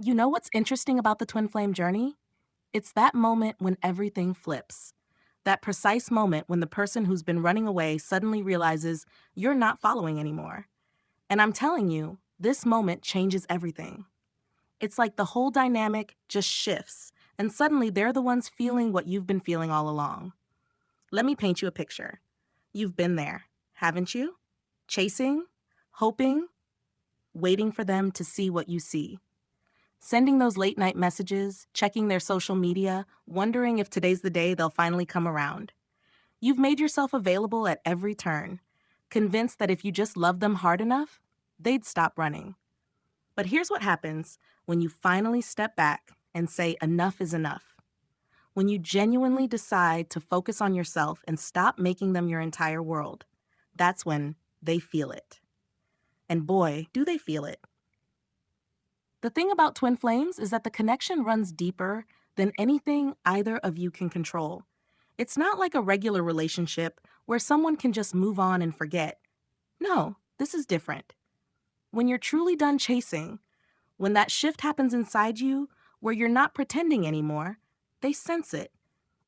You know what's interesting about the twin flame journey? It's that moment when everything flips. That precise moment when the person who's been running away suddenly realizes you're not following anymore. And I'm telling you, this moment changes everything. It's like the whole dynamic just shifts, and suddenly they're the ones feeling what you've been feeling all along. Let me paint you a picture. You've been there, haven't you? Chasing, hoping, waiting for them to see what you see. Sending those late night messages, checking their social media, wondering if today's the day they'll finally come around. You've made yourself available at every turn, convinced that if you just loved them hard enough, they'd stop running. But here's what happens when you finally step back and say enough is enough. When you genuinely decide to focus on yourself and stop making them your entire world, that's when they feel it. And boy, do they feel it. The thing about twin flames is that the connection runs deeper than anything either of you can control. It's not like a regular relationship where someone can just move on and forget. No, this is different. When you're truly done chasing, when that shift happens inside you where you're not pretending anymore, they sense it.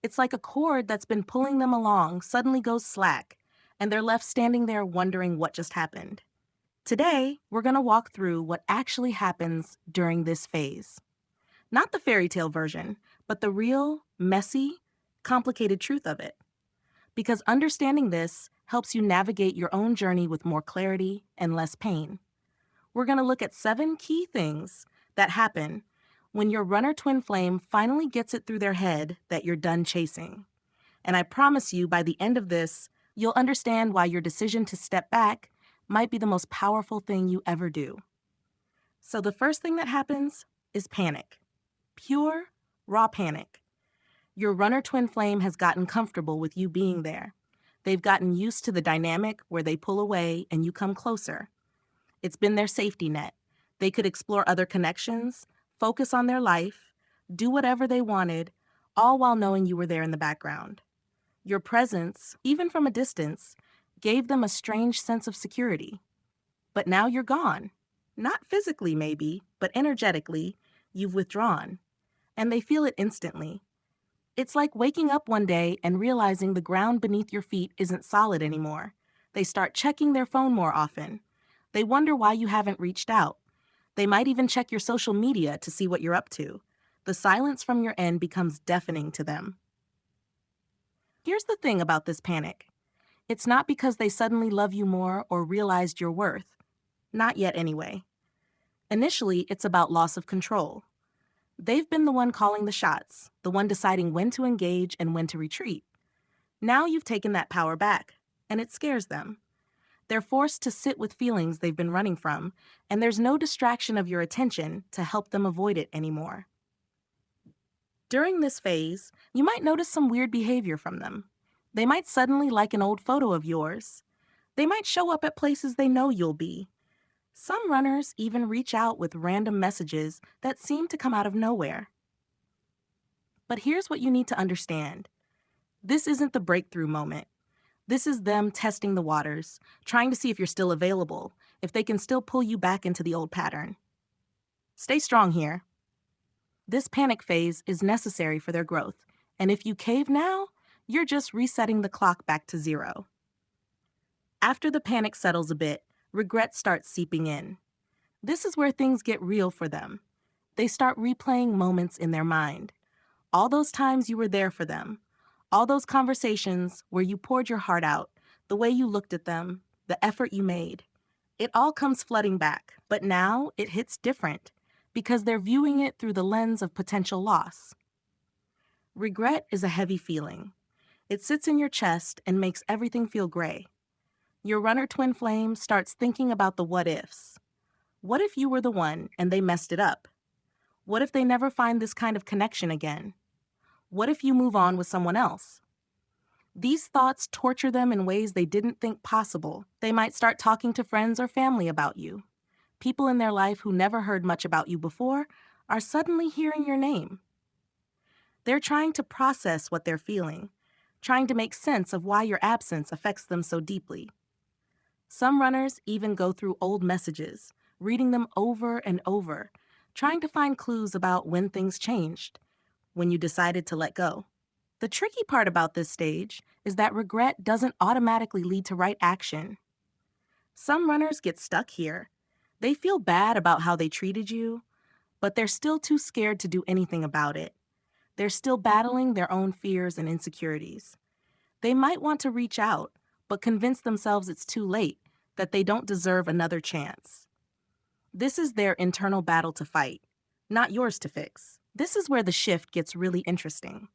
It's like a cord that's been pulling them along suddenly goes slack, and they're left standing there wondering what just happened. Today, we're going to walk through what actually happens during this phase. Not the fairy tale version, but the real, messy, complicated truth of it. Because understanding this helps you navigate your own journey with more clarity and less pain. We're going to look at 7 key things that happen when your runner twin flame finally gets it through their head that you're done chasing. And I promise you, by the end of this, you'll understand why your decision to step back might be the most powerful thing you ever do. So the first thing that happens is panic. Pure, raw panic. Your runner twin flame has gotten comfortable with you being there. They've gotten used to the dynamic where they pull away and you come closer. It's been their safety net. They could explore other connections, focus on their life, do whatever they wanted, all while knowing you were there in the background. Your presence, even from a distance, gave them a strange sense of security. But now you're gone. Not physically, maybe, but energetically, you've withdrawn. And they feel it instantly. It's like waking up one day and realizing the ground beneath your feet isn't solid anymore. They start checking their phone more often. They wonder why you haven't reached out. They might even check your social media to see what you're up to. The silence from your end becomes deafening to them. Here's the thing about this panic. It's not because they suddenly love you more or realized your worth. Not yet, anyway. Initially, it's about loss of control. They've been the one calling the shots, the one deciding when to engage and when to retreat. Now you've taken that power back, and it scares them. They're forced to sit with feelings they've been running from, and there's no distraction of your attention to help them avoid it anymore. During this phase, you might notice some weird behavior from them. They might suddenly like an old photo of yours. They might show up at places they know you'll be. Some runners even reach out with random messages that seem to come out of nowhere. But here's what you need to understand. This isn't the breakthrough moment. This is them testing the waters, trying to see if you're still available, if they can still pull you back into the old pattern. Stay strong here. This panic phase is necessary for their growth, and if you cave now, you're just resetting the clock back to zero. After the panic settles a bit, regret starts seeping in. This is where things get real for them. They start replaying moments in their mind. All those times you were there for them. All those conversations where you poured your heart out, the way you looked at them, the effort you made. It all comes flooding back, but now it hits different because they're viewing it through the lens of potential loss. Regret is a heavy feeling. It sits in your chest and makes everything feel gray. Your runner twin flame starts thinking about the what ifs. What if you were the one and they messed it up? What if they never find this kind of connection again? What if you move on with someone else? These thoughts torture them in ways they didn't think possible. They might start talking to friends or family about you. People in their life who never heard much about you before are suddenly hearing your name. They're trying to process what they're feeling, trying to make sense of why your absence affects them so deeply. Some runners even go through old messages, reading them over and over, trying to find clues about when things changed, when you decided to let go. The tricky part about this stage is that regret doesn't automatically lead to right action. Some runners get stuck here. They feel bad about how they treated you, but they're still too scared to do anything about it. They're still battling their own fears and insecurities. They might want to reach out, but convince themselves it's too late, that they don't deserve another chance. This is their internal battle to fight, not yours to fix. This is where the shift gets really interesting.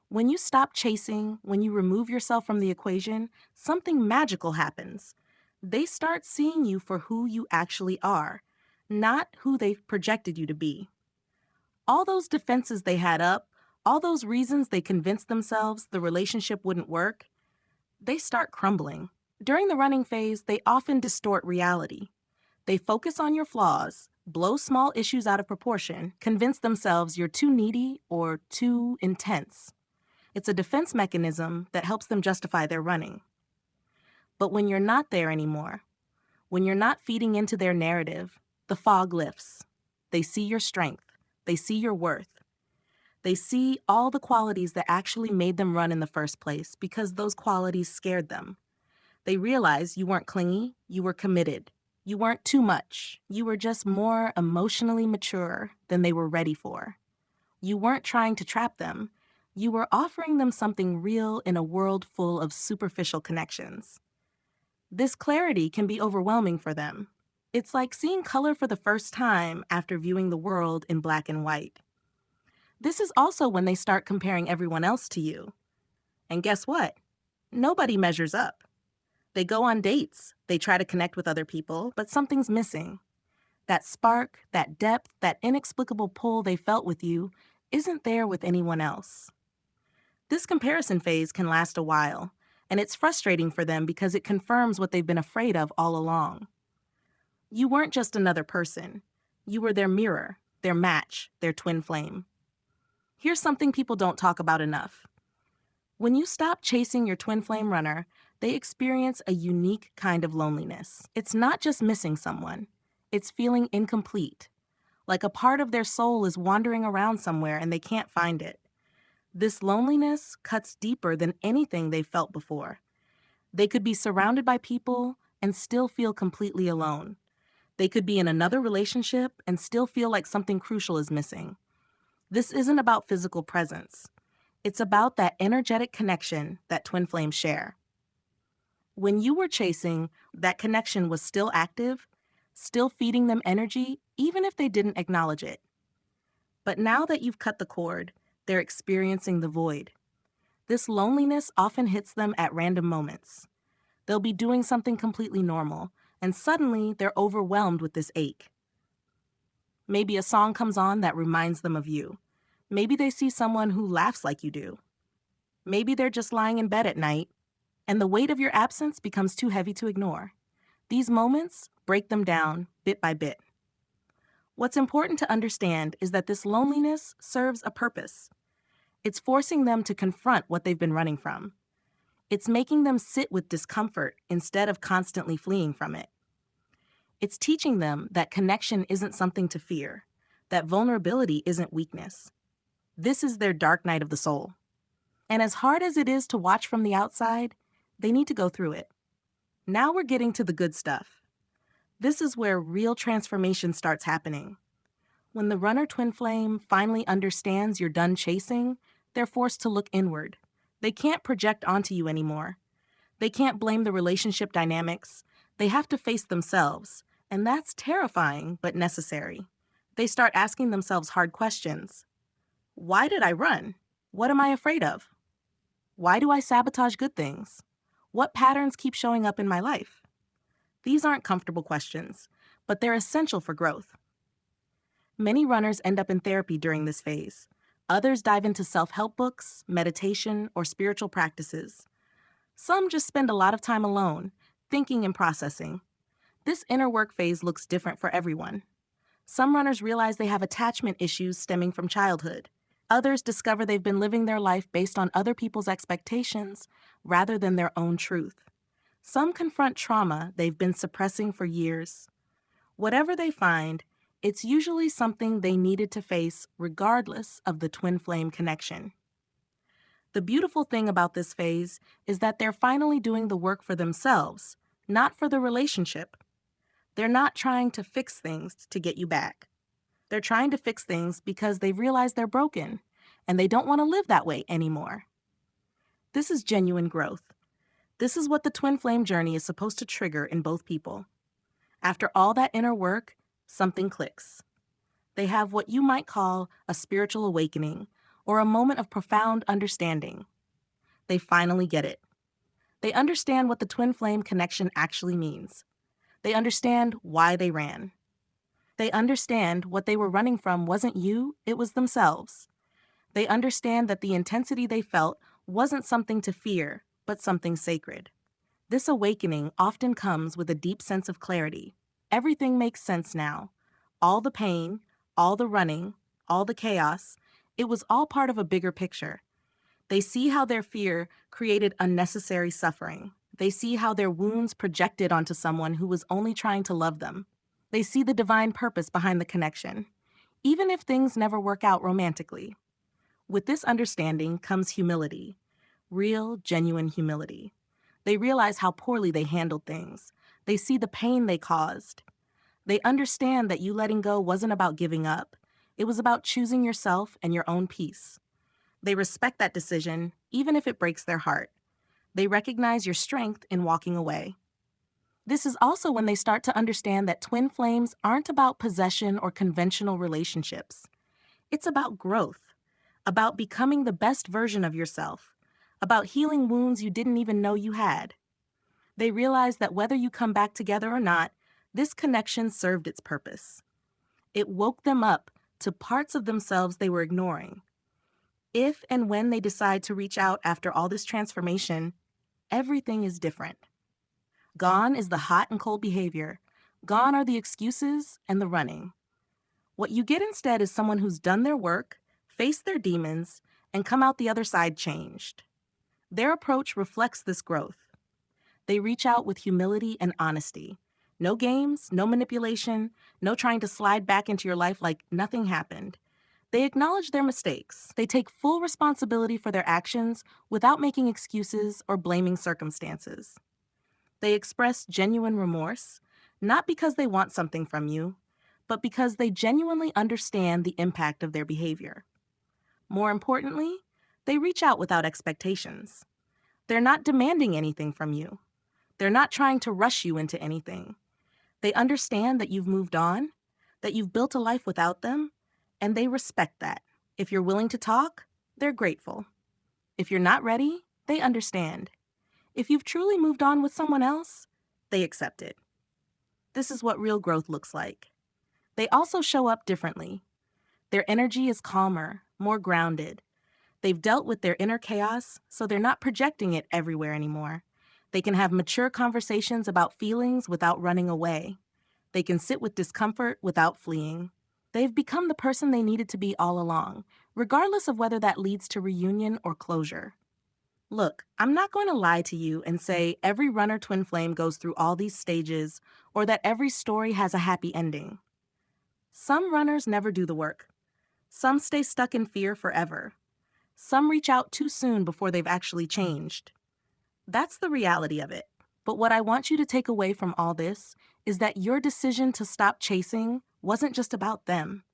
When you stop chasing, when you remove yourself from the equation, something magical happens. They start seeing you for who you actually are, not who they've projected you to be. All those defenses they had up, all those reasons they convinced themselves the relationship wouldn't work, they start crumbling. During the running phase, they often distort reality. They focus on your flaws, blow small issues out of proportion, convince themselves you're too needy or too intense. It's a defense mechanism that helps them justify their running. But when you're not there anymore, when you're not feeding into their narrative, the fog lifts. They see your strength. They see your worth. They see all the qualities that actually made them run in the first place because those qualities scared them. They realize you weren't clingy, you were committed. You weren't too much. You were just more emotionally mature than they were ready for. You weren't trying to trap them. You were offering them something real in a world full of superficial connections. This clarity can be overwhelming for them. It's like seeing color for the first time after viewing the world in black and white. This is also when they start comparing everyone else to you. And guess what? Nobody measures up. They go on dates, they try to connect with other people, but something's missing. That spark, that depth, that inexplicable pull they felt with you isn't there with anyone else. This comparison phase can last a while, and it's frustrating for them because it confirms what they've been afraid of all along. You weren't just another person. You were their mirror, their match, their twin flame. Here's something people don't talk about enough. When you stop chasing your twin flame runner, they experience a unique kind of loneliness. It's not just missing someone. It's feeling incomplete, like a part of their soul is wandering around somewhere and they can't find it. This loneliness cuts deeper than anything they've felt before. They could be surrounded by people and still feel completely alone. They could be in another relationship and still feel like something crucial is missing. This isn't about physical presence. It's about that energetic connection that twin flames share. When you were chasing, that connection was still active, still feeding them energy, even if they didn't acknowledge it. But now that you've cut the cord, they're experiencing the void. This loneliness often hits them at random moments. They'll be doing something completely normal, and suddenly they're overwhelmed with this ache. Maybe a song comes on that reminds them of you. Maybe they see someone who laughs like you do. Maybe they're just lying in bed at night, and the weight of your absence becomes too heavy to ignore. These moments break them down bit by bit. What's important to understand is that this loneliness serves a purpose. It's forcing them to confront what they've been running from. It's making them sit with discomfort instead of constantly fleeing from it. It's teaching them that connection isn't something to fear, that vulnerability isn't weakness. This is their dark night of the soul. And as hard as it is to watch from the outside, they need to go through it. Now we're getting to the good stuff. This is where real transformation starts happening. When the runner twin flame finally understands you're done chasing, they're forced to look inward. They can't project onto you anymore. They can't blame the relationship dynamics. They have to face themselves, and that's terrifying but necessary. They start asking themselves hard questions. Why did I run? What am I afraid of? Why do I sabotage good things? What patterns keep showing up in my life? These aren't comfortable questions, but they're essential for growth. Many runners end up in therapy during this phase. Others dive into self-help books, meditation, or spiritual practices. Some just spend a lot of time alone, thinking and processing. This inner work phase looks different for everyone. Some runners realize they have attachment issues stemming from childhood. Others discover they've been living their life based on other people's expectations rather than their own truth. Some confront trauma they've been suppressing for years. Whatever they find, It's usually something they needed to face regardless of the twin flame connection. The beautiful thing about this phase is that they're finally doing the work for themselves, not for the relationship. They're not trying to fix things to get you back. They're trying to fix things because they've realized they're broken and they don't want to live that way anymore. This is genuine growth. This is what the twin flame journey is supposed to trigger in both people. After all that inner work, something clicks. They have what you might call a spiritual awakening or a moment of profound understanding. They finally get it. They understand what the twin flame connection actually means. They understand why they ran. They understand what they were running from wasn't you, it was themselves. They understand that the intensity they felt wasn't something to fear, but something sacred. This awakening often comes with a deep sense of clarity. Everything makes sense now. All the pain, all the running, all the chaos, it was all part of a bigger picture. They see how their fear created unnecessary suffering. They see how their wounds projected onto someone who was only trying to love them. They see the divine purpose behind the connection, even if things never work out romantically. With this understanding comes humility, real, genuine humility. They realize how poorly they handled things. They see the pain they caused. They understand that you letting go wasn't about giving up. It was about choosing yourself and your own peace. They respect that decision, even if it breaks their heart. They recognize your strength in walking away. This is also when they start to understand that twin flames aren't about possession or conventional relationships. It's about growth, about becoming the best version of yourself, about healing wounds you didn't even know you had. They realize that whether you come back together or not, this connection served its purpose. It woke them up to parts of themselves they were ignoring. If and when they decide to reach out after all this transformation, everything is different. Gone is the hot and cold behavior. Gone are the excuses and the running. What you get instead is someone who's done their work, faced their demons, and come out the other side changed. Their approach reflects this growth. They reach out with humility and honesty. No games, no manipulation, no trying to slide back into your life like nothing happened. They acknowledge their mistakes. They take full responsibility for their actions without making excuses or blaming circumstances. They express genuine remorse, not because they want something from you, but because they genuinely understand the impact of their behavior. More importantly, they reach out without expectations. They're not demanding anything from you. They're not trying to rush you into anything. They understand that you've moved on, that you've built a life without them, and they respect that. If you're willing to talk, they're grateful. If you're not ready, they understand. If you've truly moved on with someone else, they accept it. This is what real growth looks like. They also show up differently. Their energy is calmer, more grounded. They've dealt with their inner chaos, so they're not projecting it everywhere anymore. They can have mature conversations about feelings without running away. They can sit with discomfort without fleeing. They've become the person they needed to be all along, regardless of whether that leads to reunion or closure. Look, I'm not going to lie to you and say every runner twin flame goes through all these stages or that every story has a happy ending. Some runners never do the work. Some stay stuck in fear forever. Some reach out too soon before they've actually changed. That's the reality of it. But what I want you to take away from all this is that your decision to stop chasing wasn't just about them.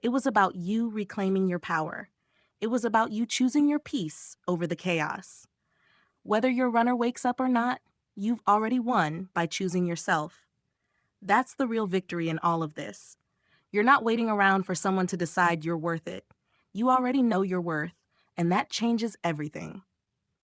It was about you reclaiming your power. It was about you choosing your peace over the chaos. Whether your runner wakes up or not, you've already won by choosing yourself. That's the real victory in all of this. You're not waiting around for someone to decide you're worth it. You already know your worth, and that changes everything.